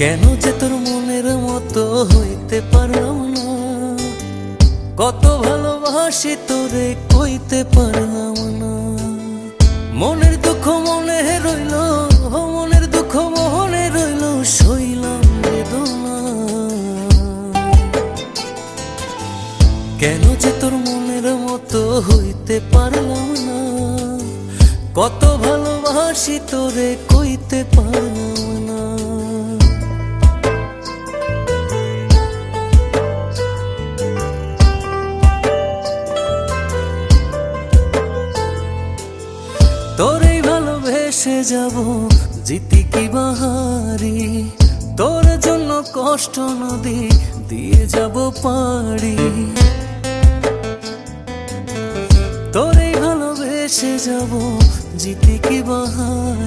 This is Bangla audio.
কেন যে তোর মনের মতো হইতে পারলাম না, কত ভালোবাসি তোরে কইতে পারলাম না। মনের দুঃখ মনে রইল, মনের দুঃখ মনে রইল, সইলাম বেদনা। কেন যে তোর মনের মতো হইতে পারলাম না, কত ভালোবাসি তোরে কইতে পারলাম না। তোরেই ভালোবেসে যাব, জিতি কি বাহারি, তোর জন্য কষ্ট নদী দিয়ে যাব পাড়ি। তোরেই ভালোবেসে যাব, জিতি কি বাহারি।